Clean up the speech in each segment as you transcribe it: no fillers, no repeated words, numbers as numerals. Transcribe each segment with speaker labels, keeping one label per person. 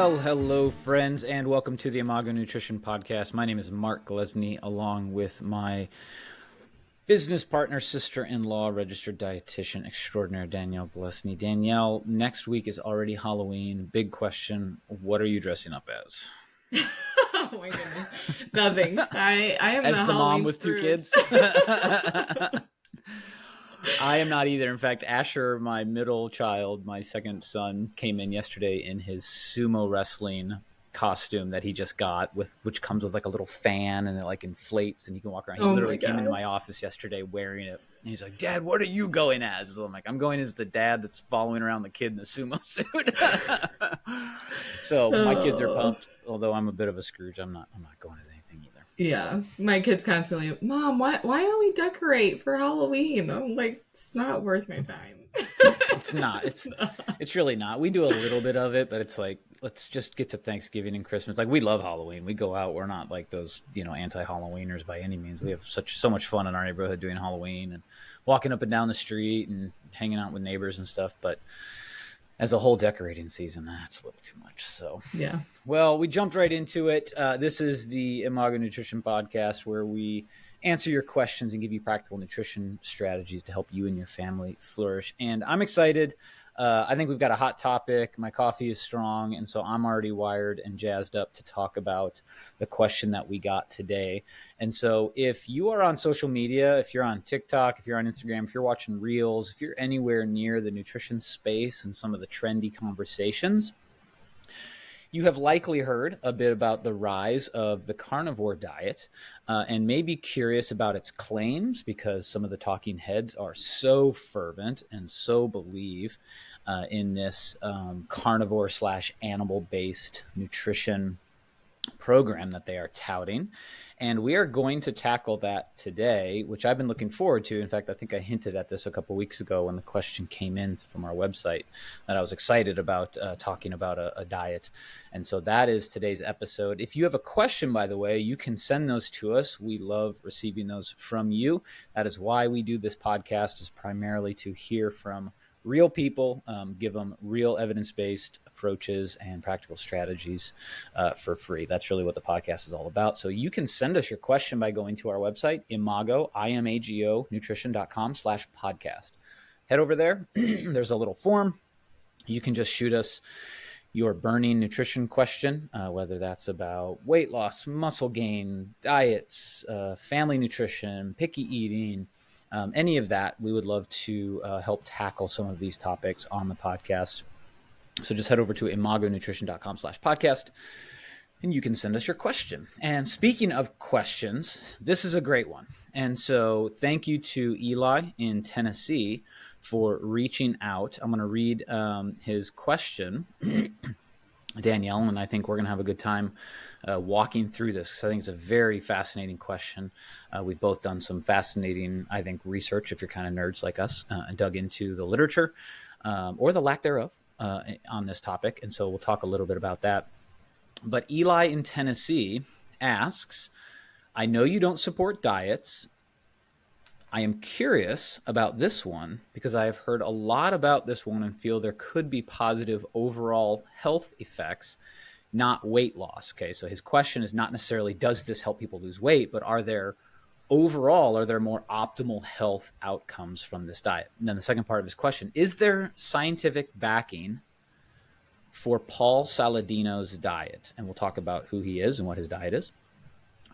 Speaker 1: Well, hello, friends, and welcome to the Imago Nutrition Podcast. My name is Mark Glesney, along with my business partner, sister-in-law, registered dietitian extraordinaire, Danielle Glesney. Danielle, next week is already Halloween. Big question, what are you dressing up as?
Speaker 2: Oh my goodness. Nothing. I am
Speaker 1: as
Speaker 2: the
Speaker 1: the
Speaker 2: Halloween
Speaker 1: mom with
Speaker 2: Scrooge.
Speaker 1: 2 kids? I am not either. In fact, Asher, my middle child, my second son, came in yesterday in his sumo wrestling costume that he just got, which comes with like a little fan and it like inflates and you can walk around. He
Speaker 2: Oh
Speaker 1: literally
Speaker 2: my
Speaker 1: came into
Speaker 2: gosh.
Speaker 1: my office yesterday wearing it. And he's like, "Dad, what are you going as?" So I'm like, "I'm going as the dad that's following around the kid in the sumo suit." So my kids are
Speaker 2: Oh.
Speaker 1: pumped. Although I'm a bit of a Scrooge, I'm not going as anything either.
Speaker 2: Yeah. My kids constantly, Mom, why don't we decorate for Halloween? I'm like, it's not worth my time.
Speaker 1: It's not. It's really not. We do a little bit of it, but it's like, let's just get to Thanksgiving and Christmas. Like, we love Halloween. We go out. We're not like those, anti-Halloweeners by any means. We have so much fun in our neighborhood doing Halloween and walking up and down the street and hanging out with neighbors and stuff. But as a whole decorating season, that's a little too much. So,
Speaker 2: Yeah.
Speaker 1: well, we jumped right into it. This is the Imago Nutrition Podcast, where we answer your questions and give you practical nutrition strategies to help you and your family flourish. And I'm excited. I think we've got a hot topic. My coffee is strong, and so I'm already wired and jazzed up to talk about the question that we got today. And so if you are on social media, if you're on TikTok, if you're on Instagram, if you're watching Reels, if you're anywhere near the nutrition space and some of the trendy conversations, you have likely heard a bit about the rise of the carnivore diet and may be curious about its claims because some of the talking heads are so fervent and so believe in this carnivore / animal-based nutrition program that they are touting. And we are going to tackle that today, which I've been looking forward to. In fact, I think I hinted at this a couple of weeks ago when the question came in from our website that I was excited about talking about a diet. And so that is today's episode. If you have a question, by the way, you can send those to us. We love receiving those from you. That is why we do this podcast, is primarily to hear from real people, give them real evidence-based approaches and practical strategies for free. That's really what the podcast is all about. So you can send us your question by going to our website, imago nutrition.com/podcast. Head over there. There's a little form. You can just shoot us your burning nutrition question, whether that's about weight loss, muscle gain, diets, family nutrition, picky eating, any of that. We would love to help tackle some of these topics on the podcast. So just head over to imagonutrition.com/podcast and you can send us your question. And speaking of questions, this is a great one. And so thank you to Eli in Tennessee for reaching out. I'm going to read his question, Danielle, and I think we're going to have a good time walking through this because I think it's a very fascinating question. We've both done some fascinating, I think, research, if you're kind of nerds like us, and dug into the literature or the lack thereof on this topic. And so we'll talk a little bit about that. But Eli in Tennessee asks, I know you don't support diets. I am curious about this one because I have heard a lot about this one and feel there could be positive overall health effects, not weight loss. Okay, so his question is not necessarily, does this help people lose weight, but are there more optimal health outcomes from this diet? And then the second part of his question, is there scientific backing for Paul Saladino's diet? And we'll talk about who he is and what his diet is.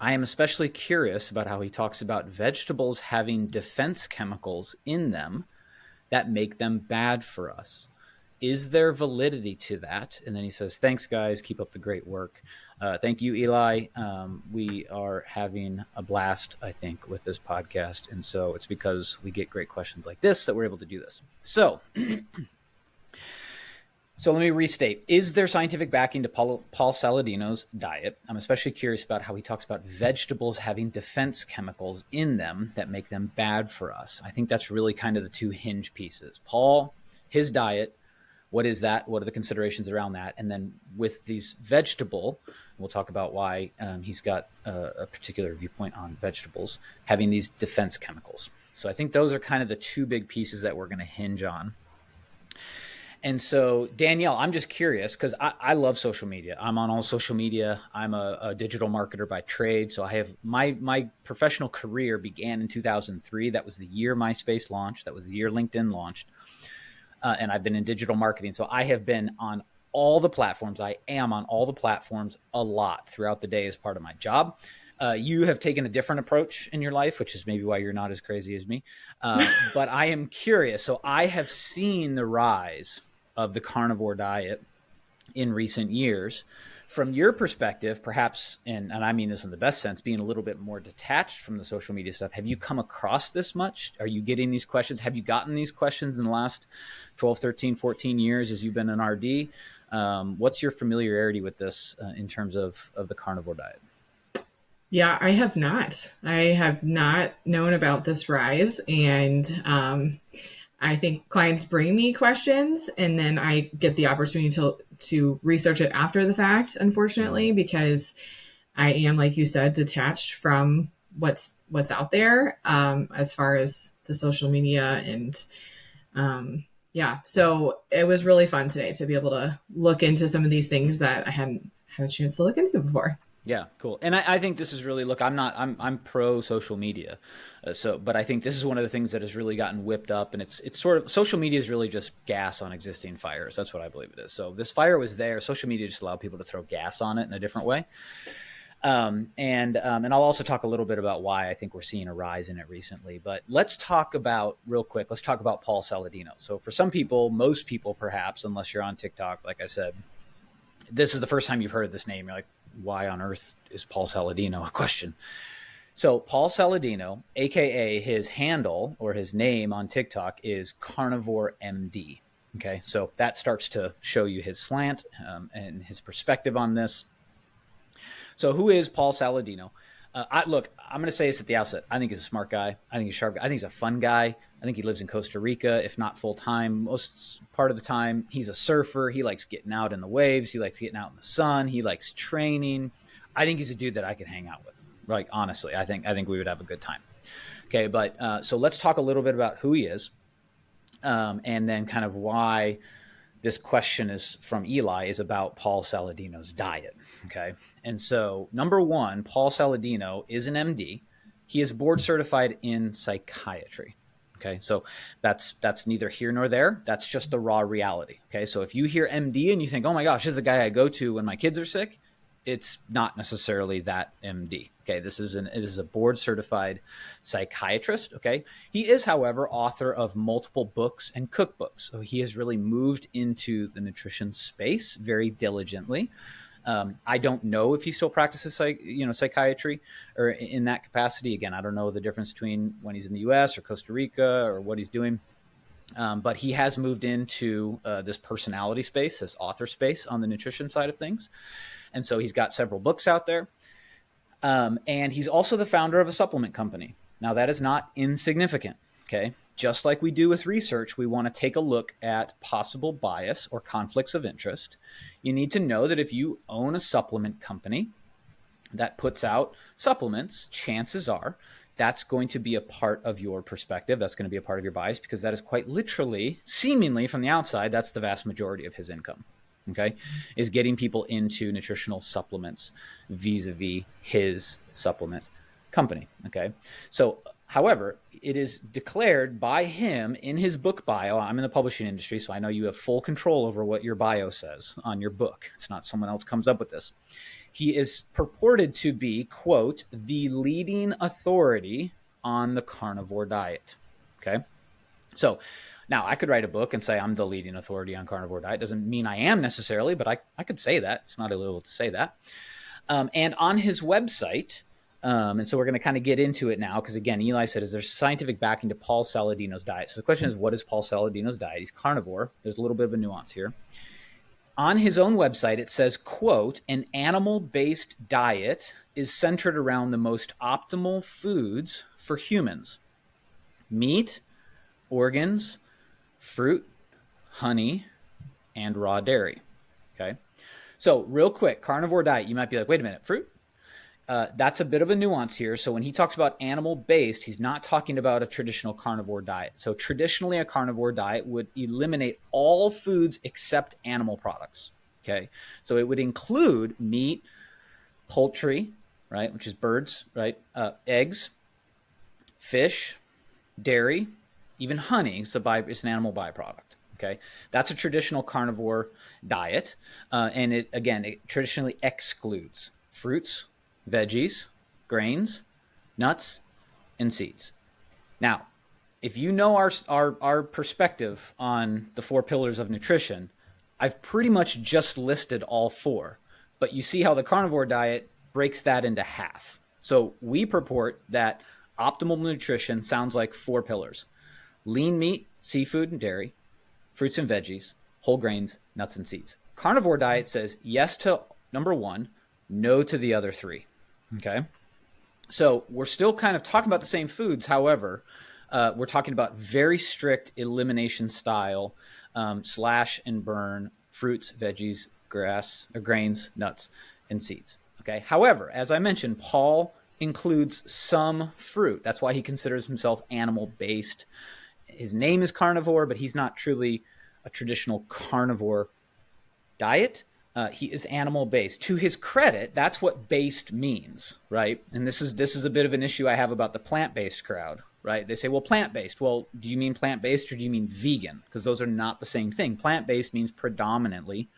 Speaker 1: I am especially curious about how he talks about vegetables having defense chemicals in them that make them bad for us. Is there validity to that? And then he says, thanks, guys. Keep up the great work. Thank you, Eli. We are having a blast, I think, with this podcast. And so it's because we get great questions like this that we're able to do this. So let me restate. Is there scientific backing to Paul Saladino's diet? I'm especially curious about how he talks about vegetables having defense chemicals in them that make them bad for us. I think that's really kind of the two hinge pieces. Paul, his diet, what is that? What are the considerations around that? And then with these vegetable, we'll talk about why he's got a particular viewpoint on vegetables having these defense chemicals. So I think those are kind of the two big pieces that we're going to hinge on. And so, Danielle, I'm just curious because I love social media. I'm on all social media. I'm a digital marketer by trade. So I have my professional career began in 2003. That was the year MySpace launched. That was the year LinkedIn launched. And I've been in digital marketing. So I have been on all the platforms. I am on all the platforms a lot throughout the day as part of my job. You have taken a different approach in your life, which is maybe why you're not as crazy as me. But I am curious. So I have seen the rise of the carnivore diet in recent years. From your perspective, perhaps, and I mean this in the best sense, being a little bit more detached from the social media stuff, have you come across this much? Are you getting these questions? Have you gotten these questions in the last 12, 13, 14 years as you've been an RD? What's your familiarity with this in terms of the carnivore diet?
Speaker 2: Yeah, I have not. I have not known about this rise. And I think clients bring me questions and then I get the opportunity to research it after the fact, unfortunately, because I am, like you said, detached from what's out there as far as the social media and yeah. So it was really fun today to be able to look into some of these things that I hadn't had a chance to look into before.
Speaker 1: Yeah, cool. And I think this is really, look, I'm pro social media. But I think this is one of the things that has really gotten whipped up, and it's sort of, social media is really just gas on existing fires. That's what I believe it is. So this fire was there. Social media just allowed people to throw gas on it in a different way. And I'll also talk a little bit about why I think we're seeing a rise in it recently. But let's talk about Paul Saladino. So for some people, most people perhaps, unless you're on TikTok, like I said, this is the first time you've heard of this name. You're like, why on earth is Paul Saladino a question? So Paul Saladino, aka his handle or his name on TikTok, is Carnivore MD. Okay, so that starts to show you his slant and his perspective on this. So who is Paul Saladino? Look, I'm going to say this at the outset. I think he's a smart guy. I think he's a sharp guy. I think he's a fun guy. I think he lives in Costa Rica, if not full time, most part of the time. He's a surfer. He likes getting out in the waves. He likes getting out in the sun. He likes training. I think he's a dude that I could hang out with. Like, honestly, I think we would have a good time. Okay, but so let's talk a little bit about who he is, and then kind of why this question is from Eli is about Paul Saladino's diet. Okay. And so number one, Paul Saladino is an MD. He is board certified in psychiatry. Okay. So that's neither here nor there. That's just the raw reality. Okay. So if you hear MD and you think, oh my gosh, this is the guy I go to when my kids are sick, it's not necessarily that MD. Okay, it is a board certified psychiatrist. Okay, he is, however, author of multiple books and cookbooks. So he has really moved into the nutrition space very diligently. I don't know if he still practices psychiatry or in that capacity. Again, I don't know the difference between when he's in the U.S. or Costa Rica or what he's doing. But he has moved into this personality space, this author space on the nutrition side of things. And so he's got several books out there. And he's also the founder of a supplement company. Now, that is not insignificant, okay? Just like we do with research, we want to take a look at possible bias or conflicts of interest. You need to know that if you own a supplement company that puts out supplements, chances are that's going to be a part of your perspective. That's going to be a part of your bias because that is quite literally, seemingly from the outside, that's the vast majority of his income. Okay, is getting people into nutritional supplements vis-a-vis his supplement company. Okay, so however, it is declared by him in his book bio. I'm in the publishing industry, so I know you have full control over what your bio says on your book. It's not someone else comes up with this. He is purported to be, quote, the leading authority on the carnivore diet. Okay, so now, I could write a book and say I'm the leading authority on carnivore diet. Doesn't mean I am necessarily, but I could say that. It's not illegal to say that. And on his website, and so we're going to kind of get into it now because, again, Eli said, is there scientific backing to Paul Saladino's diet? So the question is, what is Paul Saladino's diet? He's carnivore. There's a little bit of a nuance here. On his own website, it says, quote, an animal-based diet is centered around the most optimal foods for humans. Meat, organs, fruit, honey, and raw dairy. Okay. So real quick, carnivore diet, you might be like, wait a minute, fruit? That's a bit of a nuance here. So when he talks about animal-based, he's not talking about a traditional carnivore diet. So traditionally, a carnivore diet would eliminate all foods except animal products. Okay, so it would include meat, poultry, right, which is birds, right, eggs, fish, dairy, even honey. It's an animal byproduct. Okay, that's a traditional carnivore diet, and it traditionally excludes fruits, veggies, grains, nuts, and seeds. Now, if you know our perspective on the 4 pillars of nutrition, I've pretty much just listed all 4. But you see how the carnivore diet breaks that into half. So we purport that optimal nutrition sounds like 4 pillars: lean meat, seafood, and dairy, fruits and veggies, whole grains, nuts, and seeds. Carnivore diet says yes to number 1, no to the other 3. Okay. So we're still kind of talking about the same foods. However, we're talking about very strict elimination style, slash and burn fruits, veggies, grains, nuts, and seeds. Okay. However, as I mentioned, Paul includes some fruit. That's why he considers himself animal-based. His name is carnivore, but he's not truly a traditional carnivore diet. He is animal-based. To his credit, that's what based means, right? And this is a bit of an issue I have about the plant-based crowd, right? They say, well, plant-based. Well, do you mean plant-based or do you mean vegan? Because those are not the same thing. Plant-based means predominantly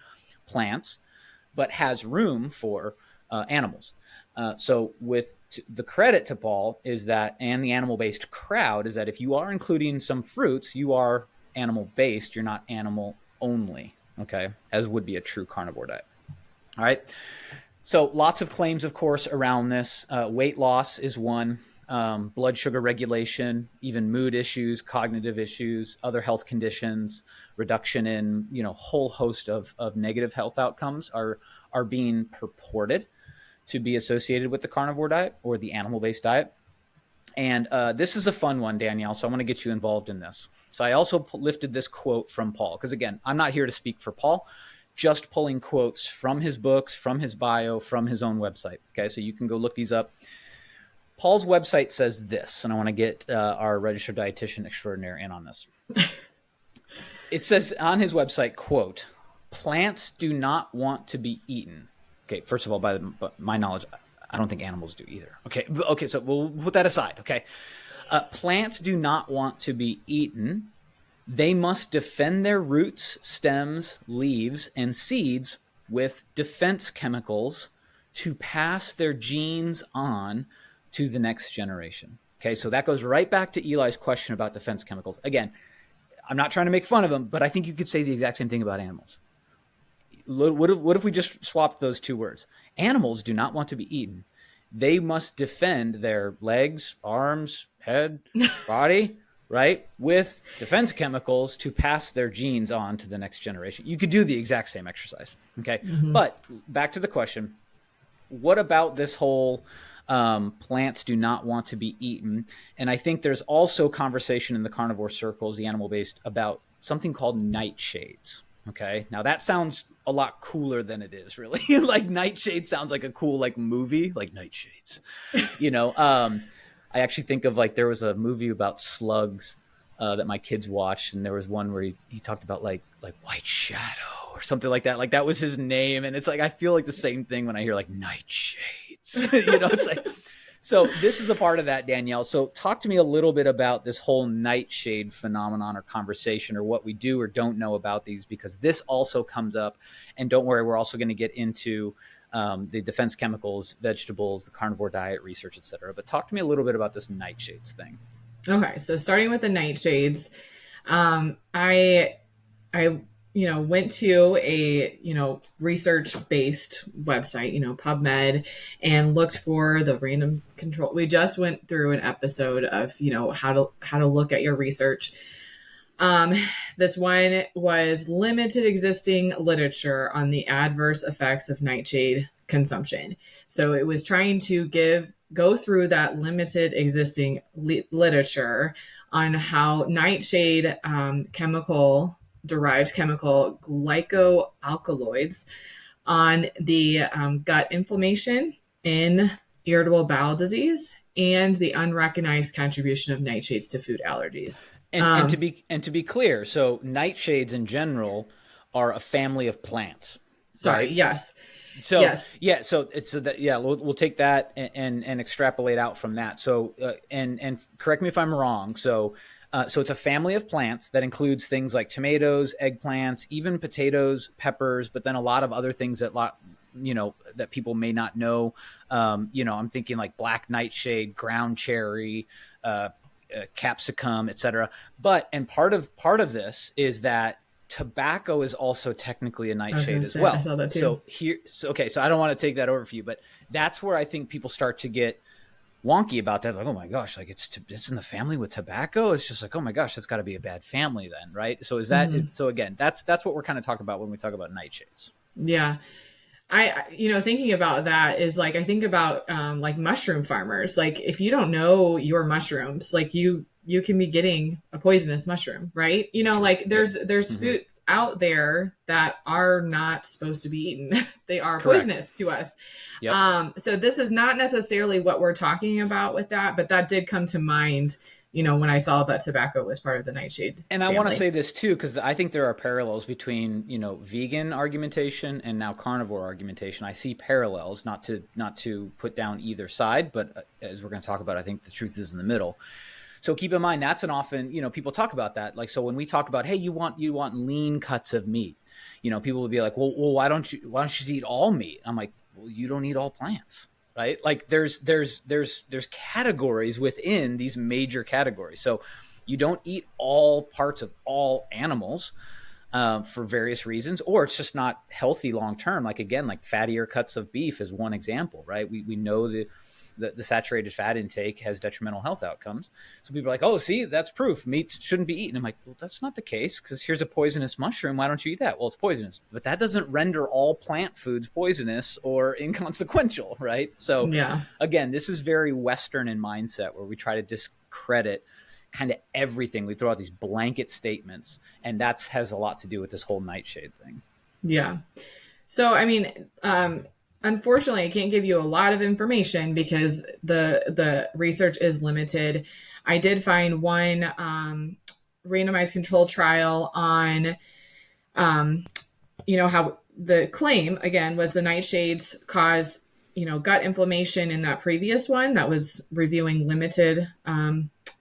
Speaker 1: plants, but has room for animals. So with the credit to Paul is that, and the animal-based crowd, is that if you are including some fruits, you are animal-based. You're not animal-only. Okay, as would be a true carnivore diet. All right. So lots of claims, of course, around this. Weight loss is one. Blood sugar regulation, even mood issues, cognitive issues, other health conditions, reduction in, whole host of negative health outcomes are being purported to be associated with the carnivore diet or the animal-based diet. And this is a fun one, Danielle, so I want to get you involved in this. So I also lifted this quote from Paul, because again, I'm not here to speak for Paul, just pulling quotes from his books, from his bio, from his own website. Okay, so you can go look these up. Paul's website says this, and I want to get our registered dietitian extraordinaire in on this. It says on his website, quote, "Plants do not want to be eaten." Okay, first of all, by my knowledge, I don't think animals do either. Okay, so we'll put that aside. Okay, plants do not want to be eaten. They must defend their roots, stems, leaves, and seeds with defense chemicals to pass their genes on to the next generation. Okay, so that goes right back to Eli's question about defense chemicals. Again, I'm not trying to make fun of them, but I think you could say the exact same thing about animals. What if we just swapped those 2 words? Animals do not want to be eaten. They must defend their legs, arms, head, body, right, with defense chemicals to pass their genes on to the next generation. You could do the exact same exercise. Okay. Mm-hmm. But back to the question, what about this whole plants do not want to be eaten? And I think there's also conversation in the carnivore circles, the animal-based, about something called nightshades. Okay. Now that sounds a lot cooler than it is, really. Like Nightshades sounds like a cool movie, like Nightshades. I actually think of there was a movie about slugs that my kids watched, and there was one where he talked about like White Shadow or something like that. Like that was his name, and it's I feel like the same thing when I hear Nightshades. It's so this is a part of that, Danielle. So talk to me a little bit about this whole nightshade phenomenon or conversation, or what we do or don't know about these, because this also comes up. And don't worry, we're also going to get into the defense chemicals, vegetables, the carnivore diet, research, et cetera. But talk to me a little bit about this nightshades thing.
Speaker 2: Okay, so starting with the nightshades, I went to a, research-based website, PubMed, and looked for the random control. We just went through an episode of, how to look at your research. This one was limited existing literature on the adverse effects of nightshade consumption. So it was trying to go through that limited existing literature on how nightshade derived chemical glycoalkaloids on the gut inflammation in irritable bowel disease, and the unrecognized contribution of nightshades to food allergies.
Speaker 1: And to be clear, so nightshades in general are a family of plants,
Speaker 2: Sorry,
Speaker 1: right?
Speaker 2: yes.
Speaker 1: So
Speaker 2: Yes.
Speaker 1: yeah, so it's so that yeah, we'll take that and extrapolate out from that. So and correct me if I'm wrong. So it's a family of plants that includes things like tomatoes, eggplants, even potatoes, peppers, but then a lot of other things that people may not know. I'm thinking like black nightshade, ground cherry, capsicum, etc. And part of this is that tobacco is also technically a
Speaker 2: I was going
Speaker 1: nightshade
Speaker 2: to
Speaker 1: as
Speaker 2: say, I
Speaker 1: well.
Speaker 2: saw that too.
Speaker 1: So I don't want to take that over for you, but that's where I think people start to get wonky about that. Like, oh my gosh, like it's in the family with tobacco. It's just like, oh my gosh, that's got to be a bad family then, right? So so again, that's what we're kind of talking about when we talk about nightshades.
Speaker 2: Yeah. Thinking about that is like, I think about like mushroom farmers. Like, if you don't know your mushrooms, like you can be getting a poisonous mushroom, right?
Speaker 1: Sure.
Speaker 2: Like there's
Speaker 1: Mm-hmm.
Speaker 2: foods out there that are not supposed to be eaten. They are
Speaker 1: Correct.
Speaker 2: poisonous to us.
Speaker 1: Yep.
Speaker 2: So this is not necessarily what we're talking about with that, but that did come to mind, when I saw that tobacco was part of the nightshade
Speaker 1: And I want to
Speaker 2: family.
Speaker 1: say this too, because I think there are parallels between vegan argumentation and now carnivore argumentation. I see parallels, not to put down either side, but as we're going to talk about, I think the truth is in the middle. So keep in mind that's an often people talk about that. Like, so when we talk about, hey, you want lean cuts of meat, people would be like, well, why don't you just eat all meat? I'm like, well, you don't eat all plants. Right? Like there's categories within these major categories. So you don't eat all parts of all animals for various reasons, or it's just not healthy long term. Like, again, like fattier cuts of beef is one example, right? We know the saturated fat intake has detrimental health outcomes. So people are like, oh, see, that's proof meat shouldn't be eaten. I'm like, well, that's not the case, because here's a poisonous mushroom. Why don't you eat that? Well, it's poisonous. But that doesn't render all plant foods poisonous or inconsequential, right? So
Speaker 2: Yeah.
Speaker 1: again, this is very Western in mindset, where we try to discredit kind of everything. We throw out these blanket statements, and that has a lot to do with this whole nightshade thing.
Speaker 2: Yeah. So, I mean, unfortunately, I can't give you a lot of information because the research is limited. I did find one randomized control trial on, how the claim again was the nightshades cause gut inflammation in that previous one that was reviewing limited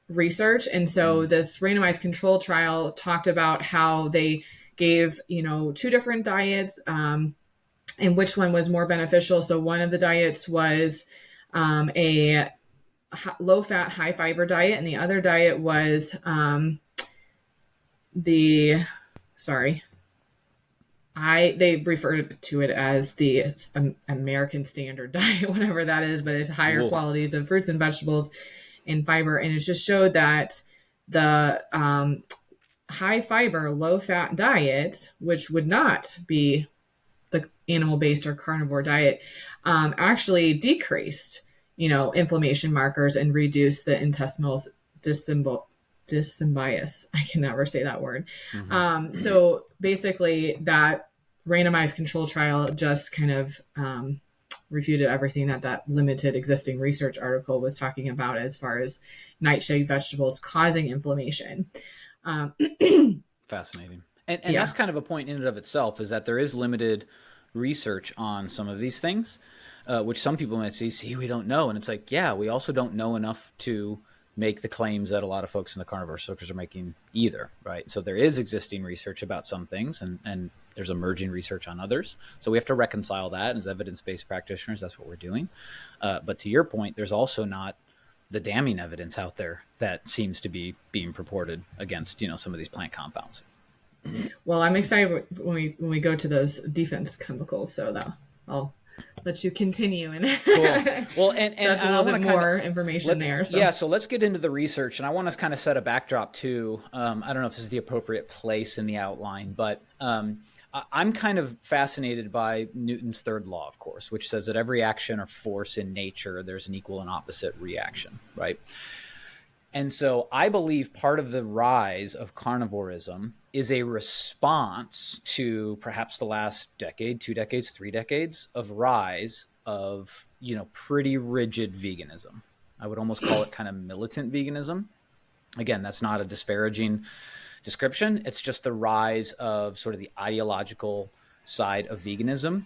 Speaker 2: research, and so this randomized control trial talked about how they gave two different diets. And which one was more beneficial. So one of the diets was a low fat, high fiber diet, and the other diet was they referred to it as the American Standard Diet, whatever that is, but it's higher
Speaker 1: Oof.
Speaker 2: qualities of fruits and vegetables and fiber, and it just showed that the high fiber, low fat diet, which would not be the animal-based or carnivore diet, actually decreased, inflammation markers and reduced the intestinal dysbiosis. I can never say that word.
Speaker 1: Mm-hmm.
Speaker 2: So basically, that randomized control trial just kind of refuted everything that limited existing research article was talking about as far as nightshade vegetables causing inflammation.
Speaker 1: Fascinating. And that's kind of a point in and of itself, is that there is limited research on some of these things, which some people might say, see, we don't know. And it's like, yeah, we also don't know enough to make the claims that a lot of folks in the carnivore circles are making either, right? So there is existing research about some things, and there's emerging research on others. So we have to reconcile that. And as evidence-based practitioners, that's what we're doing. But to your point, there's also not the damning evidence out there that seems to be being purported against, some of these plant compounds.
Speaker 2: Well, I'm excited when we go to those defense chemicals, so that I'll let you continue. And
Speaker 1: cool. Well, and
Speaker 2: that's a little bit more information there. So.
Speaker 1: Yeah, so let's get into the research, and I want to kind of set a backdrop too. I don't know if this is the appropriate place in the outline, but I'm kind of fascinated by Newton's third law, of course, which says that every action or force in nature, there's an equal and opposite reaction, right? And so I believe part of the rise of carnivorism is a response to perhaps the last decade, 2 decades, 3 decades of rise of, pretty rigid veganism. I would almost call it kind of militant veganism. Again, that's not a disparaging description. It's just the rise of sort of the ideological side of veganism.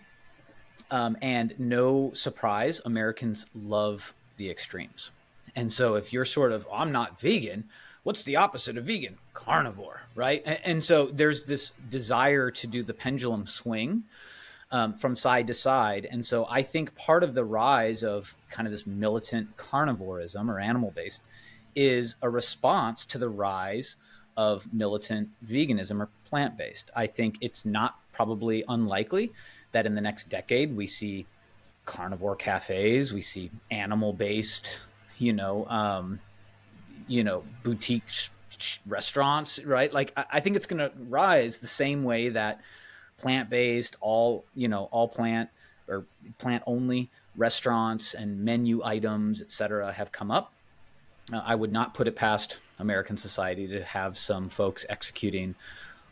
Speaker 1: And no surprise, Americans love the extremes. And so if you're sort of, I'm not vegan, what's the opposite of vegan? Carnivore, right? And so there's this desire to do the pendulum swing from side to side. And so I think part of the rise of kind of this militant carnivorism or animal-based is a response to the rise of militant veganism or plant-based. I think it's not probably unlikely that in the next decade we see carnivore cafes, we see animal-based, boutique restaurants, right? Like I think it's going to rise the same way that plant-based, all plant or plant-only restaurants and menu items, et cetera, have come up. I would not put it past American society to have some folks executing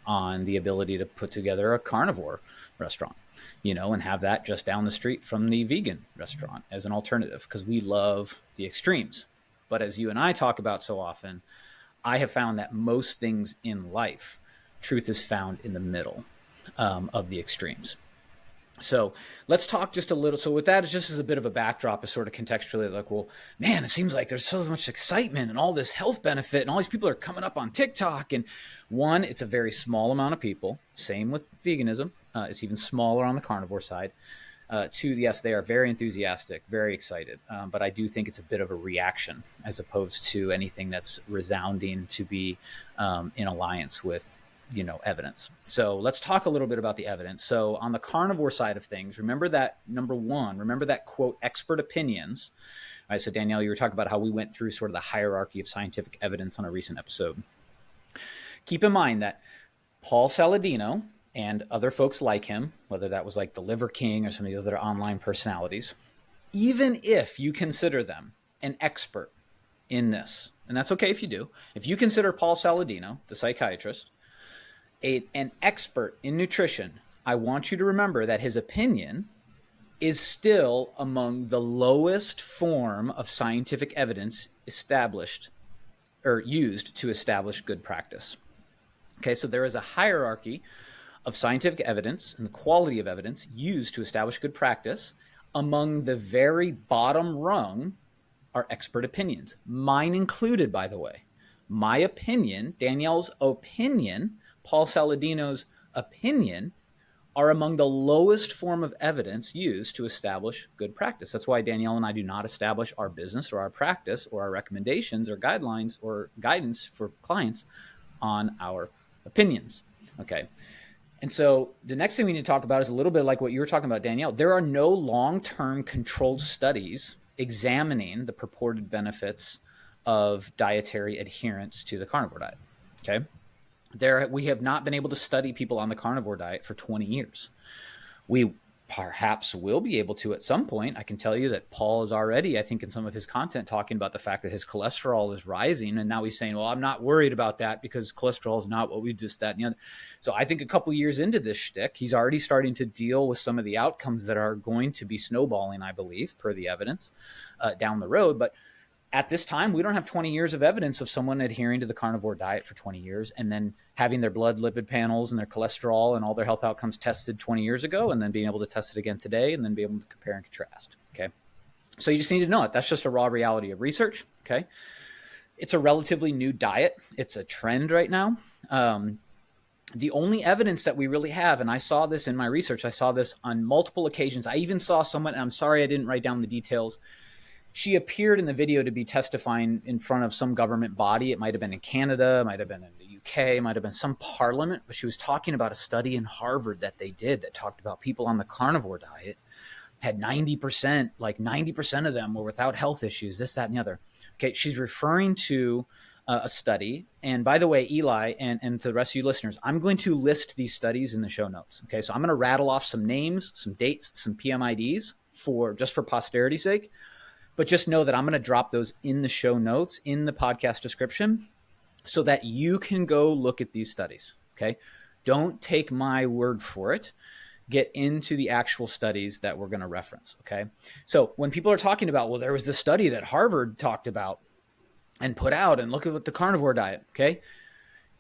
Speaker 1: on the ability to put together a carnivore restaurant, and have that just down the street from the vegan restaurant as an alternative, because we love the extremes. But as you and I talk about so often, I have found that most things in life, truth is found in the middle of the extremes. So let's talk just a little. So with that, it's just as a bit of a backdrop, is sort of contextually like, well, man, it seems like there's so much excitement and all this health benefit and all these people are coming up on TikTok. And one, it's a very small amount of people. Same with veganism. It's even smaller on the carnivore side. Two, yes, they are very enthusiastic, very excited. But I do think it's a bit of a reaction as opposed to anything that's resounding to be in alliance with evidence. So let's talk a little bit about the evidence. So on the carnivore side of things, remember that quote, expert opinions. All right, so Danielle, you were talking about how we went through sort of the hierarchy of scientific evidence on a recent episode. Keep in mind that Paul Saladino and other folks like him, whether that was like the Liver King or some of these other online personalities, even if you consider them an expert in this, and that's okay if you do, if you consider Paul Saladino, the psychiatrist, an expert in nutrition, I want you to remember that his opinion is still among the lowest form of scientific evidence established or used to establish good practice. Okay, so there is a hierarchy of scientific evidence and the quality of evidence used to establish good practice. Among the very bottom rung are expert opinions, mine included, by the way. My opinion, Danielle's opinion, Paul Saladino's opinion, are among the lowest form of evidence used to establish good practice. That's why Danielle and I do not establish our business or our practice or our recommendations or guidelines or guidance for clients on our opinions. Okay. And so the next thing we need to talk about is a little bit like what you were talking about, Danielle. There are no long-term controlled studies examining the purported benefits of dietary adherence to the carnivore diet. Okay. We have not been able to study people on the carnivore diet for 20 years. We perhaps will be able to at some point. I can tell you that Paul is already, I think, in some of his content talking about the fact that his cholesterol is rising. And now he's saying, well, I'm not worried about that because cholesterol is not what we just that and the other. So I think a couple of years into this shtick, he's already starting to deal with some of the outcomes that are going to be snowballing, I believe, per the evidence down the road. But at this time, we don't have 20 years of evidence of someone adhering to the carnivore diet for 20 years and then having their blood lipid panels and their cholesterol and all their health outcomes tested 20 years ago and then being able to test it again today and then be able to compare and contrast. Okay. So you just need to know it. That's just a raw reality of research. Okay. It's a relatively new diet. It's a trend right now. The only evidence that we really have, and I saw this in my research, I saw this on multiple occasions. I even saw someone, and I'm sorry I didn't write down the details. She appeared in the video to be testifying in front of some government body. It might have been in Canada, it might have been in the UK, it might have been some parliament, but she was talking about a study in Harvard that they did that talked about people on the carnivore diet had 90%, like 90% of them were without health issues, this, that, and the other. Okay, she's referring to a study. And by the way, Eli, and to the rest of you listeners, I'm going to list these studies in the show notes. Okay, so I'm going to rattle off some names, some dates, some PMIDs just for posterity's sake. But just know that I'm going to drop those in the show notes, in the podcast description, so that you can go look at these studies, okay? Don't take my word for it. get into the actual studies that we're going to reference. Okay. So when people are talking about, well, there was this study that Harvard talked about and put out, and look at what the carnivore diet. Okay.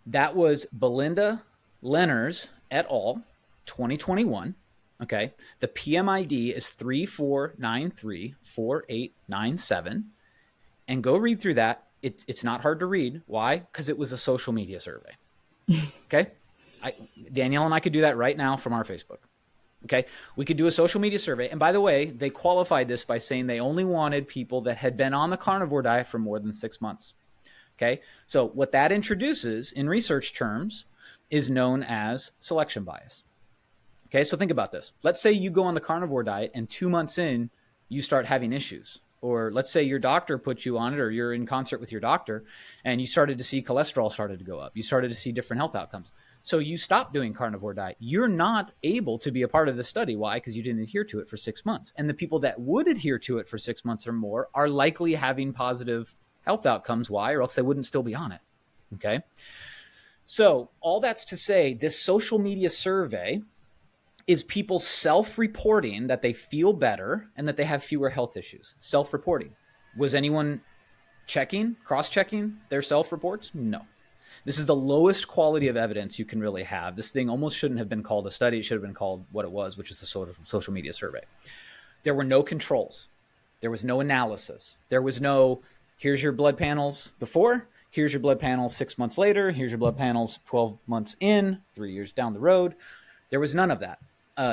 Speaker 1: That was Belinda Lenners et al. 2021. Okay. The PMID is 34934897. And go read through that. It's not hard to read. Why? Because it was a social media survey. Okay. Danielle and I could do that right now from our Facebook. Okay. We could do a social media survey. And by the way, they qualified this by saying they only wanted people that had been on the carnivore diet for more than 6 months. Okay. So what that introduces in research terms is known as selection bias. Okay. So think about this. Let's say you go on the carnivore diet and 2 months in, you start having issues. Or let's say your doctor puts you on it, or you're in concert with your doctor and you started to see cholesterol started to go up. You started to see different health outcomes. So you stop doing carnivore diet. You're not able to be a part of the study. Why? Because you didn't adhere to it for 6 months. And the people that would adhere to it for 6 months or more are likely having positive health outcomes. Why? Or else they wouldn't still be on it. Okay. So all that's to say, this social media survey is people self-reporting that they feel better and that they have fewer health issues. Self-reporting. Was anyone cross-checking their self-reports? No. This is the lowest quality of evidence you can really have. This thing almost shouldn't have been called a study. It should have been called what it was, which is the social media survey. There were no controls. There was no analysis. There was no, here's your blood panels before, here's your blood panels 6 months later, here's your blood panels 12 months in, 3 years down the road. There was none of that.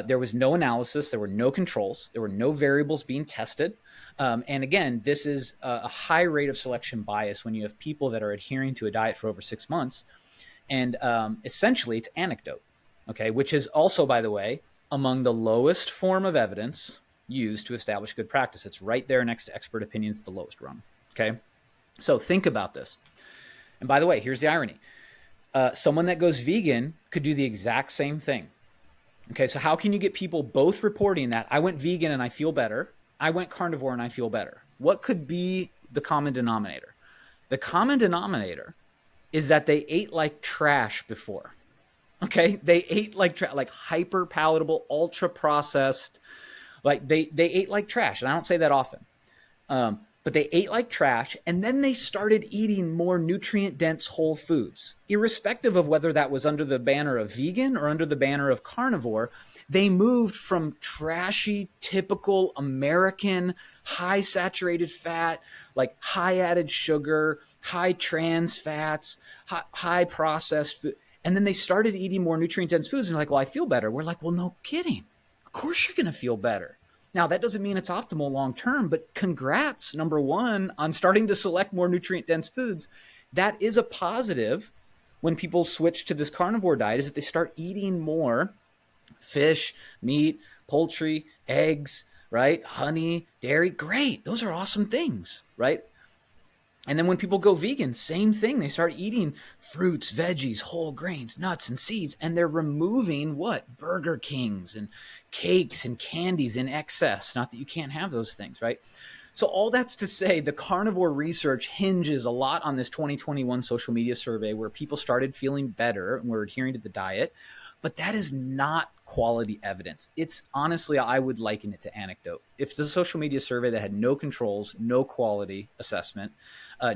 Speaker 1: There was no analysis. There were no controls. There were no variables being tested. And again, this is a high rate of selection bias when you have people that are adhering to a diet for over 6 months. And essentially, it's anecdote, okay, which is also, by the way, among the lowest form of evidence used to establish good practice. It's right there next to expert opinions, the lowest rung, okay? So think about this. And by the way, here's the irony. Someone that goes vegan could do the exact same thing. Okay, so how can you get people both reporting that I went vegan and I feel better, I went carnivore and I feel better? What could be the common denominator? The common denominator is that they ate like trash before. Okay, they ate like hyper palatable, ultra processed, like they ate like trash. And I don't say that often, but they ate like trash. And then they started eating more nutrient dense whole foods, irrespective of whether that was under the banner of vegan or under the banner of carnivore. They moved from trashy, typical American, high saturated fat, like high added sugar, high trans fats, high processed food. And then they started eating more nutrient dense foods and like, well, I feel better. We're like, well, no kidding. Of course you're going to feel better. Now, that doesn't mean it's optimal long term, but congrats, number one, on starting to select more nutrient dense foods. That is a positive when people switch to this carnivore diet, is that they start eating more fish, meat, poultry, eggs, right? Honey, dairy. Great. Those are awesome things, right? And then when people go vegan, same thing. They start eating fruits, veggies, whole grains, nuts, and seeds. And they're removing what? Burger Kings and cakes and candies in excess. Not that you can't have those things, right? So all that's to say, the carnivore research hinges a lot on this 2021 social media survey where people started feeling better and were adhering to the diet. But that is not quality evidence. It's honestly, I would liken it to anecdote. If the social media survey that had no controls, no quality assessment,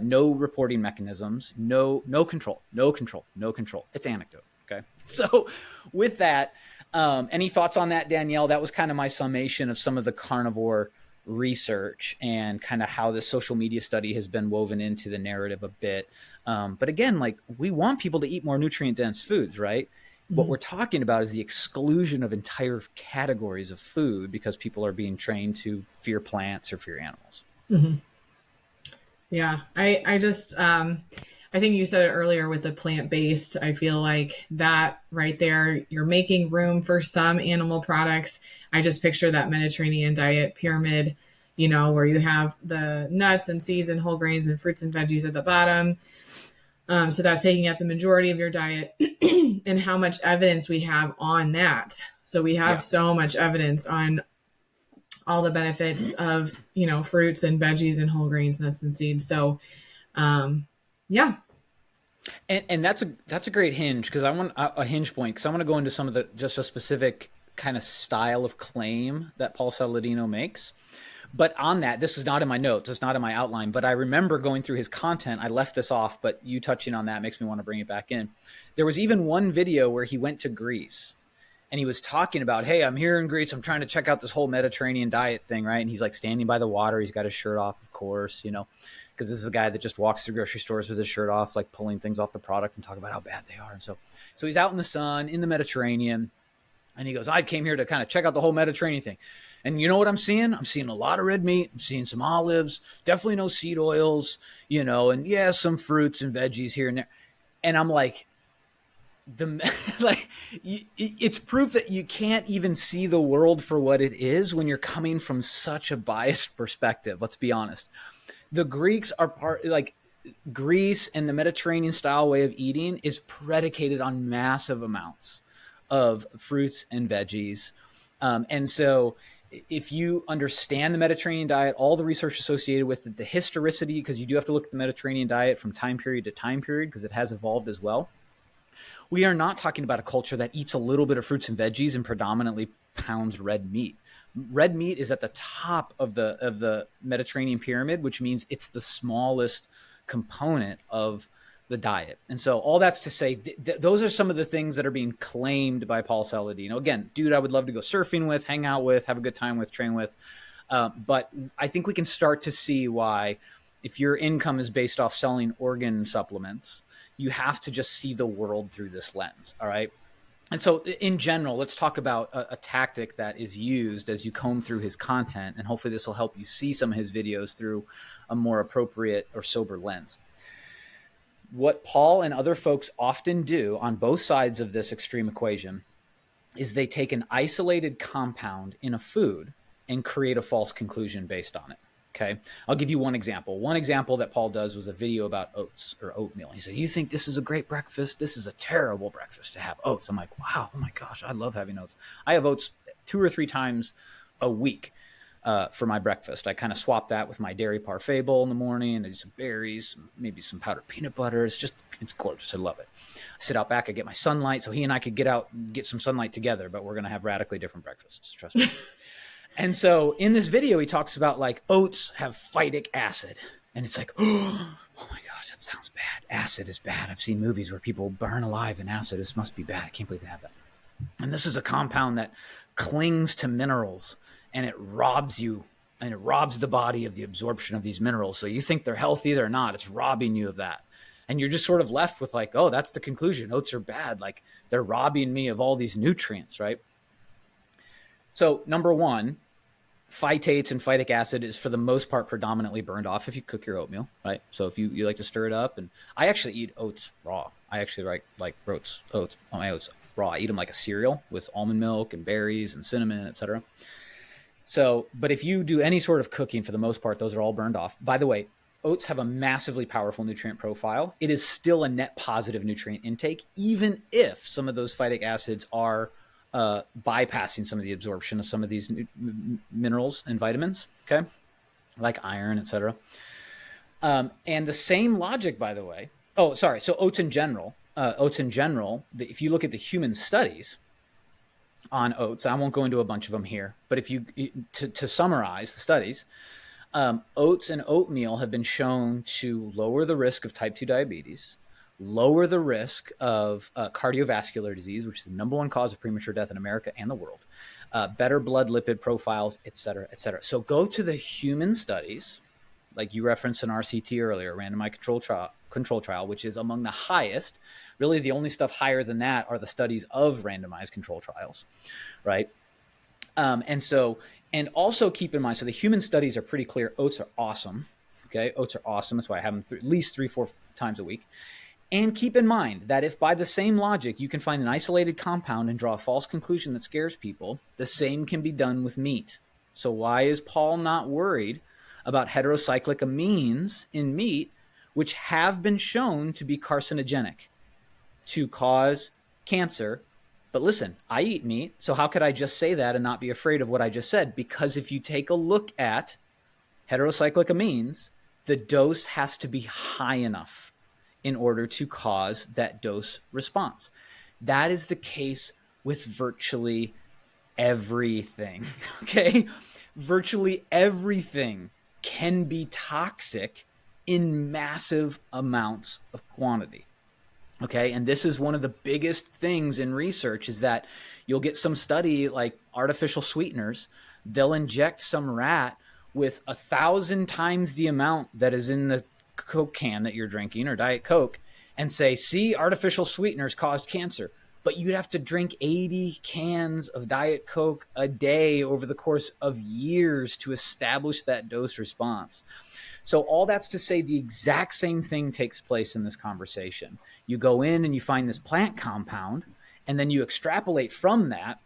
Speaker 1: no reporting mechanisms, no control, it's anecdote. Okay. So with that, any thoughts on that, Danielle? That was kind of my summation of some of the carnivore research and kind of how this social media study has been woven into the narrative a bit. But again, like we want people to eat more nutrient dense foods, right? What we're talking about is the exclusion of entire categories of food because people are being trained to fear plants or fear animals.
Speaker 2: Mm-hmm. Yeah, I just, I think you said it earlier with the plant-based. I feel like that right there, you're making room for some animal products. I just picture that Mediterranean diet pyramid, you know, where you have the nuts and seeds and whole grains and fruits and veggies at the bottom. So that's taking up the majority of your diet and how much evidence we have on that. So we have so much evidence on all the benefits of, you know, fruits and veggies and whole grains, nuts and seeds. So, yeah.
Speaker 1: And that's a great hinge because I want a hinge point because I want to go into some of the just a specific kind of style of claim that Paul Saladino makes. But on that, this is not in my notes, it's not in my outline, but I remember going through his content. I left this off, but you touching on that makes me want to bring it back in. There was even one video where he went to Greece and he was talking about, hey, I'm here in Greece. I'm trying to check out this whole Mediterranean diet thing, right? And he's like standing by the water. He's got his shirt off, of course, you know, because this is a guy that just walks through grocery stores with his shirt off, like pulling things off the product and talking about how bad they are. And so he's out in the sun in the Mediterranean. And he goes, I came here to kind of check out the whole Mediterranean thing. And you know what I'm seeing? I'm seeing a lot of red meat. I'm seeing some olives, definitely no seed oils, you know, and yeah, some fruits and veggies here and there. And I'm like, it's proof that you can't even see the world for what it is when you're coming from such a biased perspective. Let's be honest. The Greeks are Greece and the Mediterranean style way of eating is predicated on massive amounts of fruits and veggies. And so if you understand the Mediterranean diet, all the research associated with it, the historicity, because you do have to look at the Mediterranean diet from time period to time period because it has evolved as well. We are not talking about a culture that eats a little bit of fruits and veggies and predominantly pounds red meat. Red meat is at the top of the Mediterranean pyramid, which means it's the smallest component of the diet. And so all that's to say, those are some of the things that are being claimed by Paul Saladino. Again, dude, I would love to go surfing with, hang out with, have a good time with, train with. But I think we can start to see why, if your income is based off selling organ supplements, you have to just see the world through this lens. All right. And so in general, let's talk about a tactic that is used as you comb through his content. And hopefully this will help you see some of his videos through a more appropriate or sober lens. What Paul and other folks often do on both sides of this extreme equation is they take an isolated compound in a food and create a false conclusion based on it. Okay. I'll give you one example. One example that Paul does was a video about oats or oatmeal. He said, you think this is a great breakfast? This is a terrible breakfast to have oats. I'm like, wow, oh my gosh, I love having oats. I have oats 2 or 3 times a week for my breakfast. I kind of swap that with my dairy parfait bowl in the morning and some berries, maybe some powdered peanut butter. It's gorgeous. I love it. I sit out back, I get my sunlight. So he and I could get out and get some sunlight together, but we're going to have radically different breakfasts. Trust me. And so in this video, he talks about like oats have phytic acid. And it's like, oh my gosh, that sounds bad. Acid is bad. I've seen movies where people burn alive in acid. This must be bad. I can't believe they have that. And this is a compound that clings to minerals and it robs you and it robs the body of the absorption of these minerals. So you think they're healthy, they're not. It's robbing you of that. And you're just sort of left with like, oh, that's the conclusion. Oats are bad. Like they're robbing me of all these nutrients, right? So number one, phytates and phytic acid is for the most part predominantly burned off if you cook your oatmeal, right? So if you like to stir it up, and I actually eat oats raw. I actually like oats raw. I eat them like a cereal with almond milk and berries and cinnamon, etc. So, but if you do any sort of cooking, for the most part, those are all burned off. By the way, oats have a massively powerful nutrient profile. It is still a net positive nutrient intake, even if some of those phytic acids are bypassing some of the absorption of some of these minerals and vitamins, okay, like iron, etc. And the same logic, by the way. Oh, sorry. So oats in general, if you look at the human studies on oats, I won't go into a bunch of them here, but if you to summarize the studies, oats and oatmeal have been shown to lower the risk of type 2 diabetes, lower the risk of cardiovascular disease, which is the #1 cause of premature death in America and the world, better blood lipid profiles, et cetera, et cetera. So go to the human studies, like you referenced in RCT earlier, randomized control trial, which is among the highest. Really, the only stuff higher than that are the studies of randomized control trials, right? And also keep in mind, so the human studies are pretty clear. Oats are awesome. Okay, oats are awesome. That's why I have them at least 3-4 times a week. And keep in mind that if by the same logic you can find an isolated compound and draw a false conclusion that scares people, the same can be done with meat. So why is Paul not worried about heterocyclic amines in meat, which have been shown to be carcinogenic, to cause cancer? But listen, I eat meat, so how could I just say that and not be afraid of what I just said? Because if you take a look at heterocyclic amines, the dose has to be high enough in order to cause that dose response. That is the case with virtually everything. Okay. Virtually everything can be toxic in massive amounts of quantity. Okay. And this is one of the biggest things in research, is that you'll get some study like artificial sweeteners. They'll inject some rat with 1,000 times the amount that is in the Coke can that you're drinking, or Diet Coke, and say, see, artificial sweeteners caused cancer. But you'd have to drink 80 cans of Diet Coke a day over the course of years to establish that dose response. So all that's to say, the exact same thing takes place in this conversation. You go in and you find this plant compound, and then you extrapolate from that.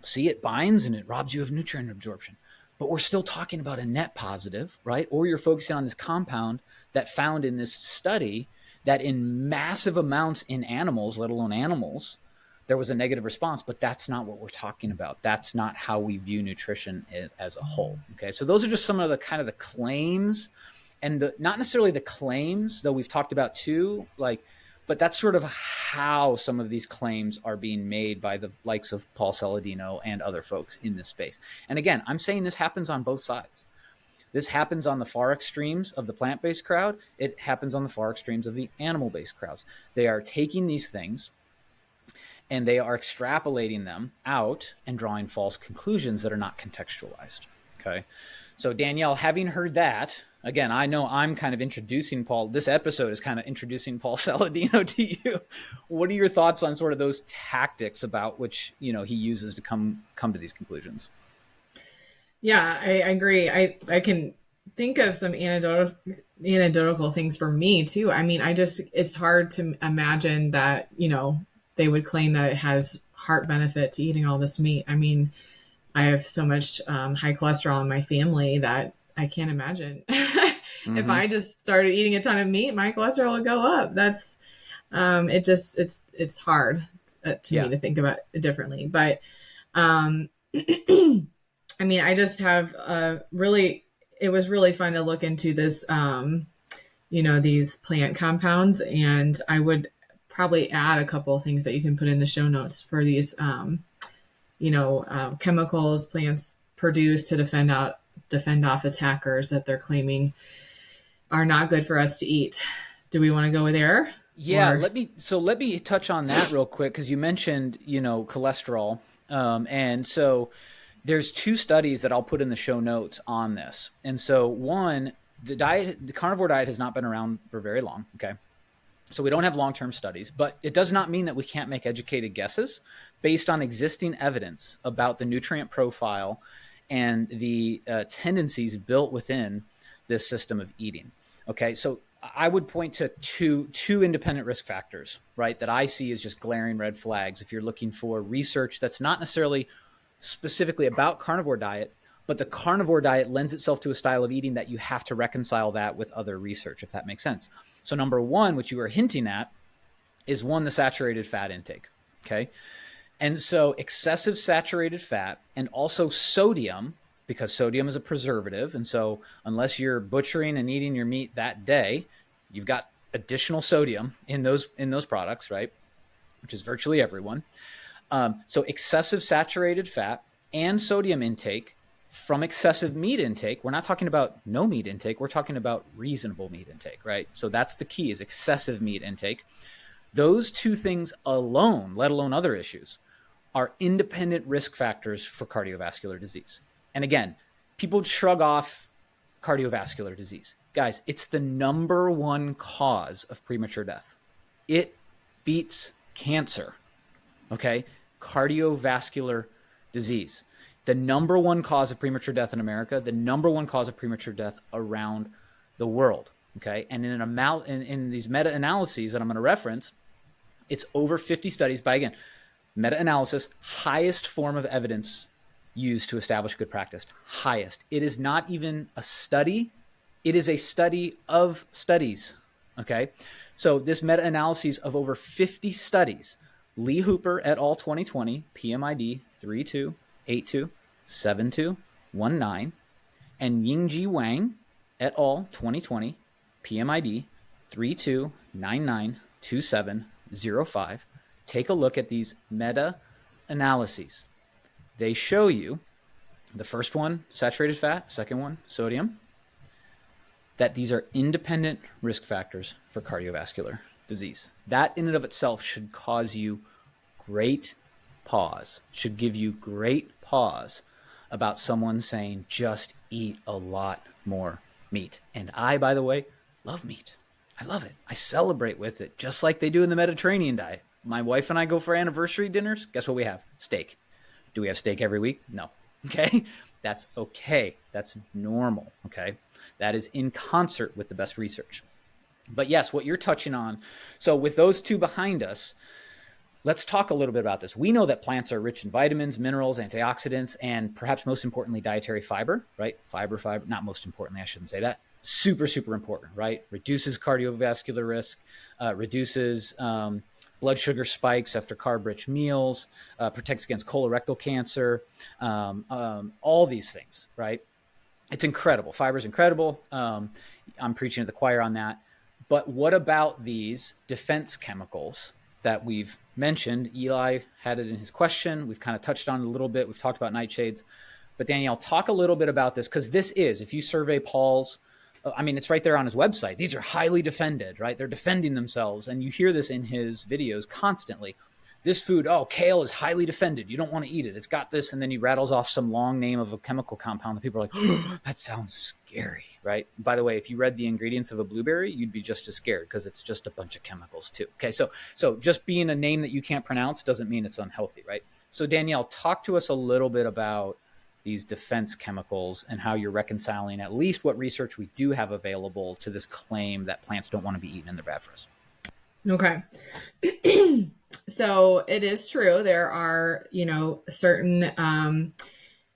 Speaker 1: See, it binds and it robs you of nutrient absorption. But we're still talking about a net positive, right? Or you're focusing on this compound that found in this study that in massive amounts in animals, let alone animals, there was a negative response. But that's not what we're talking about. That's not how we view nutrition as a whole. Okay, so those are just some of the kind of the claims, and not necessarily the claims, though we've talked about too, but that's sort of how some of these claims are being made by the likes of Paul Saladino and other folks in this space. And again, I'm saying this happens on both sides. This happens on the far extremes of the plant-based crowd. It happens on the far extremes of the animal-based crowds. They are taking these things and they are extrapolating them out and drawing false conclusions that are not contextualized. Okay. So Danielle, having heard that, again, I know I'm kind of introducing Paul. This episode is kind of introducing Paul Saladino to you. What are your thoughts on sort of those tactics about which, he uses to come to these conclusions?
Speaker 2: Yeah, I agree. I can think of some anecdotal things for me too. I mean, it's hard to imagine that, they would claim that it has heart benefit to eating all this meat. I mean, I have so much high cholesterol in my family that I can't imagine. If I just started eating a ton of meat, my cholesterol would go up. That's it's hard to me to think about it differently. But I mean, I just have it was really fun to look into this, these plant compounds, and I would probably add a couple of things that you can put in the show notes for these, chemicals plants produce to defend off attackers that they're claiming are not good for us to eat. Do we want to go there?
Speaker 1: Yeah, let me touch on that real quick, because you mentioned, cholesterol. And so there's two studies that I'll put in the show notes on this. And so one, the carnivore diet has not been around for very long. Okay. So we don't have long-term studies, but it does not mean that we can't make educated guesses based on existing evidence about the nutrient profile and the tendencies built within this system of eating. Okay, so I would point to two independent risk factors, right, that I see as just glaring red flags if you're looking for research that's not necessarily specifically about carnivore diet, but the carnivore diet lends itself to a style of eating that you have to reconcile that with other research, if that makes sense. So number one, which you were hinting at, is the saturated fat intake. Okay. And so excessive saturated fat and also sodium, because sodium is a preservative. And so unless you're butchering and eating your meat that day, you've got additional sodium in those products, right? Which is virtually everyone. So excessive saturated fat and sodium intake from excessive meat intake. We're not talking about no meat intake. We're talking about reasonable meat intake, right? So that's the key, is excessive meat intake. Those two things alone, let alone other issues, are independent risk factors for cardiovascular disease. And again, people shrug off cardiovascular disease. Guys, it's the number one cause of premature death. It beats cancer, okay? Cardiovascular disease. The number one cause of premature death in America, the number one cause of premature death around the world, okay? And in these meta-analyses that I'm going to reference, it's over 50 studies by, again, meta-analysis, highest form of evidence used to establish good practice. Highest. It is not even a study. It is a study of studies. Okay. So this meta-analysis of over 50 studies, Lee Hooper et al. 2020, PMID 32827219, and Yingji Wang et al. 2020, PMID 32992705. Take a look at these meta-analyses. They show you the first one, saturated fat, second one, sodium, that these are independent risk factors for cardiovascular disease. That in and of itself should cause you great pause, should give you great pause about someone saying, just eat a lot more meat. And I, by the way, love meat. I love it. I celebrate with it, just like they do in the Mediterranean diet. My wife and I go for anniversary dinners. Guess what we have? Steak. Do we have steak every week? No. Okay. That's okay. That's normal. Okay. That is in concert with the best research. But yes, what you're touching on. So with those two behind us, let's talk a little bit about this. We know that plants are rich in vitamins, minerals, antioxidants, and perhaps most importantly, dietary fiber, right? Fiber, not most importantly, I shouldn't say that. Super, super important, right? Reduces cardiovascular risk, reduces blood sugar spikes after carb-rich meals, protects against colorectal cancer, all these things, right? It's incredible. Fiber is incredible. I'm preaching to the choir on that. But what about these defense chemicals that we've mentioned? Eli had it in his question. We've kind of touched on it a little bit. We've talked about nightshades. But Danielle, talk a little bit about this, because this is, if you survey Paul's, it's right there on his website. These are highly defended, right? They're defending themselves. And you hear this in his videos constantly. This food, kale is highly defended. You don't want to eat it. It's got this. And then he rattles off some long name of a chemical compound that people are like, oh, that sounds scary, right? By the way, if you read the ingredients of a blueberry, you'd be just as scared, because it's just a bunch of chemicals too. Okay, so just being a name that you can't pronounce doesn't mean it's unhealthy, right? So Danielle, talk to us a little bit about these defense chemicals and how you're reconciling at least what research we do have available to this claim that plants don't want to be eaten and they're bad for us.
Speaker 2: Okay. So it is true. There are, certain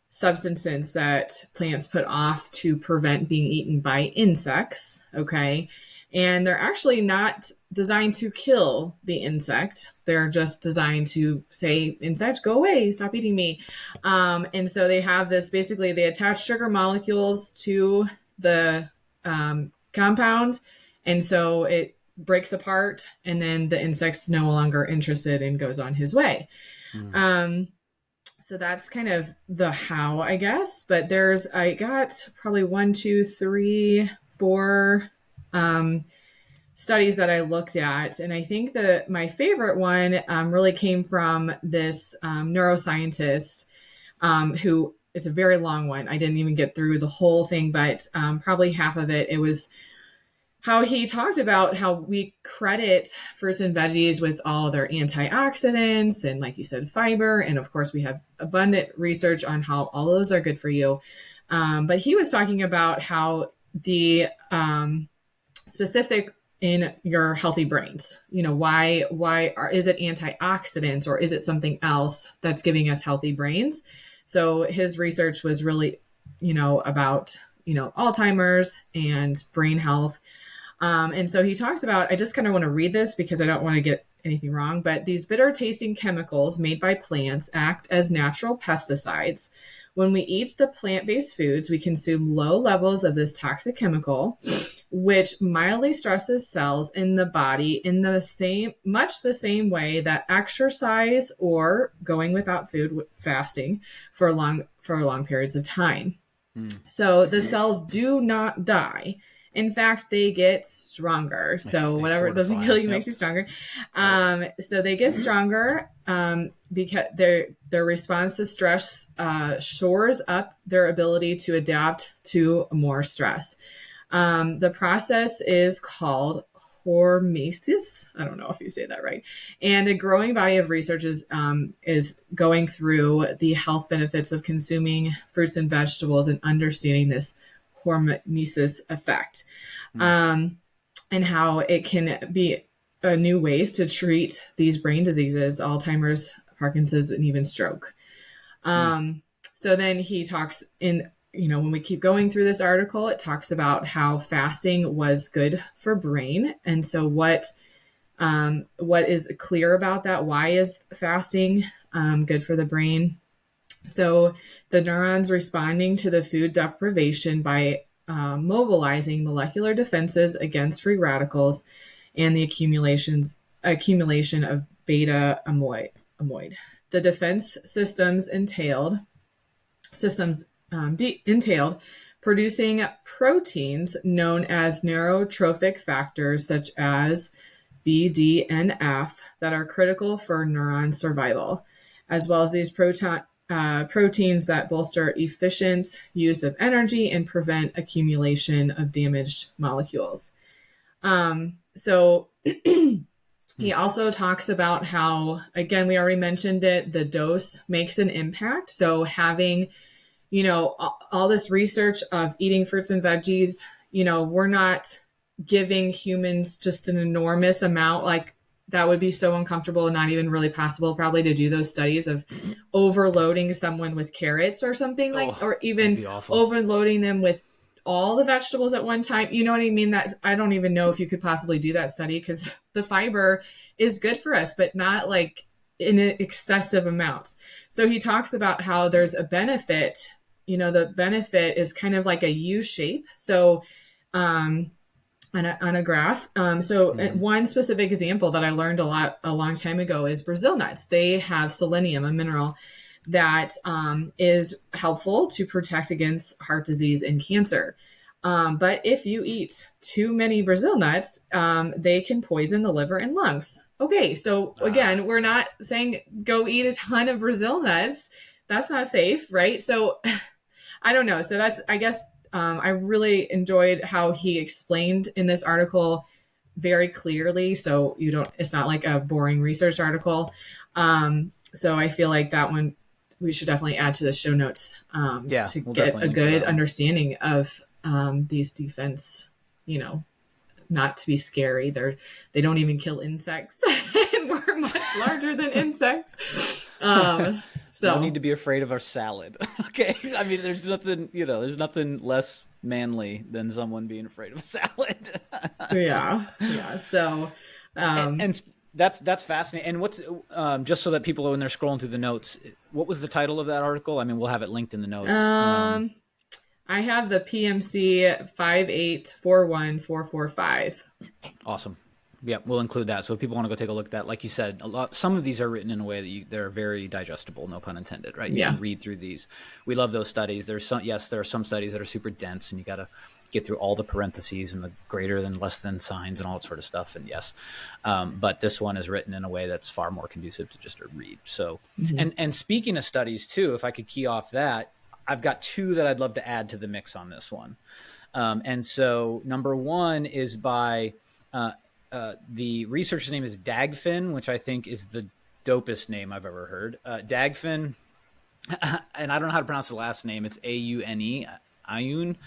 Speaker 2: substances that plants put off to prevent being eaten by insects. Okay. And they're actually not designed to kill the insect. They're just designed to say, insect, go away, stop eating me. And so they have this, basically they attach sugar molecules to the compound. And so it breaks apart, and then the insect's no longer interested and goes on his way. So that's kind of the how, I guess. But I got probably 1, 2, 3, 4 studies that I looked at. And I think that my favorite one really came from this neuroscientist who, it's a very long one. I didn't even get through the whole thing, but probably half of it. It was how he talked about how we credit fruits and veggies with all their antioxidants and, like you said, fiber. And of course, we have abundant research on how all those are good for you. But he was talking about how the specific in your healthy brains, why is it antioxidants, or is it something else that's giving us healthy brains? So his research was really, about, Alzheimer's and brain health. And so he talks about, I just kind of want to read this because I don't want to get anything wrong, but these bitter tasting chemicals made by plants act as natural pesticides. When we eat the plant-based foods, we consume low levels of this toxic chemical, which mildly stresses cells in the body in much the same way that exercise or going without food, fasting for long periods of time. So the cells do not die. In fact, they get stronger. So whatever doesn't kill you makes you stronger. So they get stronger because their response to stress shores up their ability to adapt to more stress. The process is called hormesis. I don't know if you say that right. And a growing body of research is going through the health benefits of consuming fruits and vegetables and understanding this hormesis effect, and how it can be new ways to treat these brain diseases, Alzheimer's, Parkinson's, and even stroke. So then he talks when we keep going through this article, it talks about how fasting was good for brain. And so what is clear about that? Why is fasting good for the brain? So the neurons responding to the food deprivation by mobilizing molecular defenses against free radicals and the accumulation of beta amyloid. The defense entailed producing proteins known as neurotrophic factors such as BDNF that are critical for neuron survival, as well as these proteins that bolster efficient use of energy and prevent accumulation of damaged molecules. So he also talks about how, again, we already mentioned it, the dose makes an impact. So having, all this research of eating fruits and veggies, we're not giving humans just an enormous amount. Like, that would be so uncomfortable and not even really possible probably to do those studies of overloading someone with carrots or something or even overloading them with all the vegetables at one time. You know what I mean? That I don't even know if you could possibly do that study, because the fiber is good for us, but not like in excessive amounts. So he talks about how there's a benefit, the benefit is kind of like a U shape. So, on a graph. One specific example that I learned a long time ago is Brazil nuts. They have selenium, a mineral that is helpful to protect against heart disease and cancer. But if you eat too many Brazil nuts, they can poison the liver and lungs. Okay, so again, we're not saying go eat a ton of Brazil nuts. That's not safe, right? So I don't know. So that's, I guess, I really enjoyed how he explained in this article very clearly. So it's not like a boring research article. So I feel like that one we should definitely add to the show notes to get a good understanding of these defense, not to be scary. They don't even kill insects and we're much larger than insects. So
Speaker 1: no need to be afraid of our salad. Okay. I mean, there's nothing less manly than someone being afraid of a salad.
Speaker 2: Yeah. So,
Speaker 1: and that's fascinating. And what's, just so that people, when they're scrolling through the notes, what was the title of that article? I mean, we'll have it linked in the notes.
Speaker 2: I have the PMC 5841445.
Speaker 1: Awesome. Yeah, we'll include that. So if people want to go take a look at that, like you said, some of these are written in a way that they're very digestible, no pun intended, right? You can read through these. We love those studies. There are some studies that are super dense, and you got to get through all the parentheses and the greater than, less than signs and all that sort of stuff. And yes, but this one is written in a way that's far more conducive to just a read. So, and speaking of studies too, if I could key off that, I've got two that I'd love to add to the mix on this one. And so number one is by the researcher's name is Dagfin, which I think is the dopest name I've ever heard. Dagfin, and I don't know how to pronounce the last name. It's Aune, Ayun,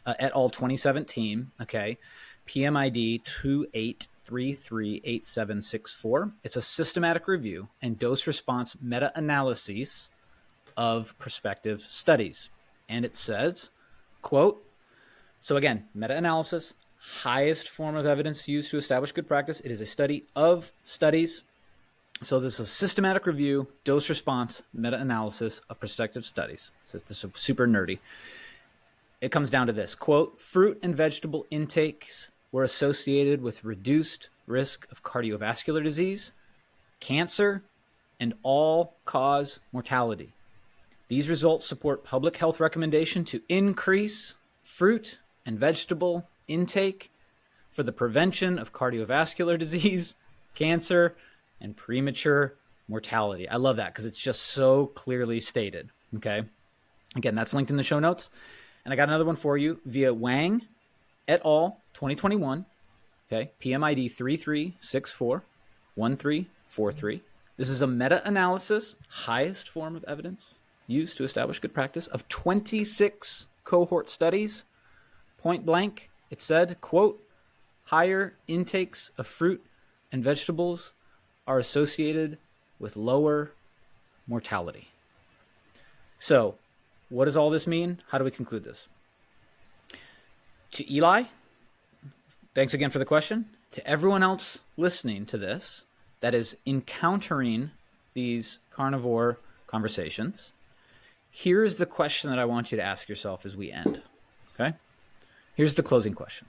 Speaker 1: et al. 2017. Okay, PMID 28338764. It's a systematic review and dose response meta-analysis of prospective studies, and it says, quote. So again, meta-analysis. Highest form of evidence used to establish good practice. It is a study of studies. So this is a systematic review, dose response, meta-analysis of prospective studies. So this is super nerdy. It comes down to this, quote, fruit and vegetable intakes were associated with reduced risk of cardiovascular disease, cancer, and all-cause mortality. These results support public health recommendation to increase fruit and vegetable intake for the prevention of cardiovascular disease, cancer, and premature mortality. I love that because it's just so clearly stated. Okay. Again, that's linked in the show notes. And I got another one for you via Wang et al. 2021. Okay. PMID 33641343. This is a meta-analysis, highest form of evidence used to establish good practice of 26 cohort studies. Point blank. It said, quote, higher intakes of fruit and vegetables are associated with lower mortality. So what does all this mean? How do we conclude this? To Eli, thanks again for the question. To everyone else listening to this that is encountering these carnivore conversations, here's the question that I want you to ask yourself as we end. Okay? Here's the closing question.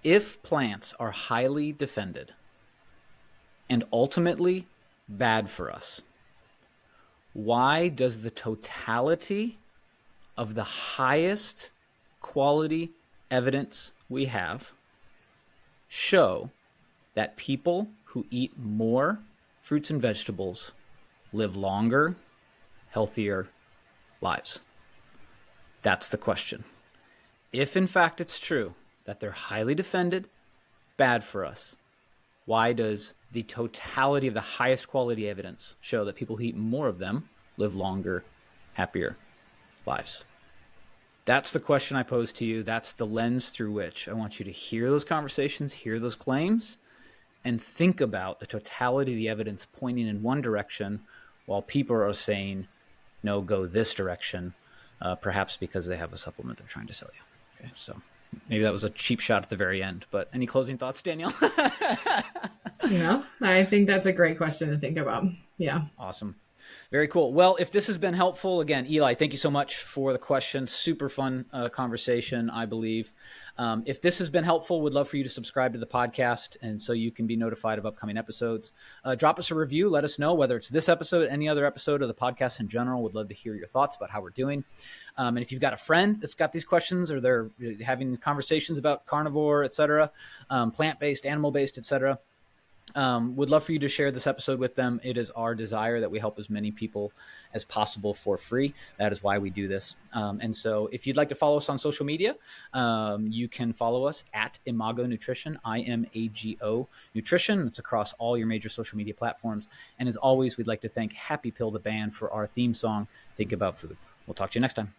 Speaker 1: If plants are highly defended and ultimately bad for us, Why does the totality of the highest quality evidence we have show that people who eat more fruits and vegetables live longer, healthier lives? That's the question. If in fact it's true that they're highly defended, bad for us, why does the totality of the highest quality evidence show that people who eat more of them live longer, happier lives? That's the question I pose to you. That's the lens through which I want you to hear those conversations, hear those claims, and think about the totality of the evidence pointing in one direction while people are saying, no, go this direction, perhaps because they have a supplement they're trying to sell you. Okay, so maybe that was a cheap shot at the very end, but any closing thoughts, Danielle?
Speaker 2: I think that's a great question to think about. Yeah.
Speaker 1: Awesome. Very cool. Well, if this has been helpful, again, Eli, thank you so much for the question. Super fun conversation, I believe. If this has been helpful, would love for you to subscribe to the podcast, and so you can be notified of upcoming episodes. Drop us a review. Let us know whether it's this episode, any other episode of the podcast in general. Would love to hear your thoughts about how we're doing. And if you've got a friend that's got these questions, or they're having conversations about carnivore, et cetera, plant-based, animal-based, et cetera, would love for you to share this episode with them. It is our desire that we help as many people as possible for free. That is why we do this. And so if you'd like to follow us on social media, you can follow us at Imago Nutrition, IMAGO Nutrition. It's across all your major social media platforms. And as always, we'd like to thank Happy Pill the band for our theme song, Think About Food. We'll talk to you next time.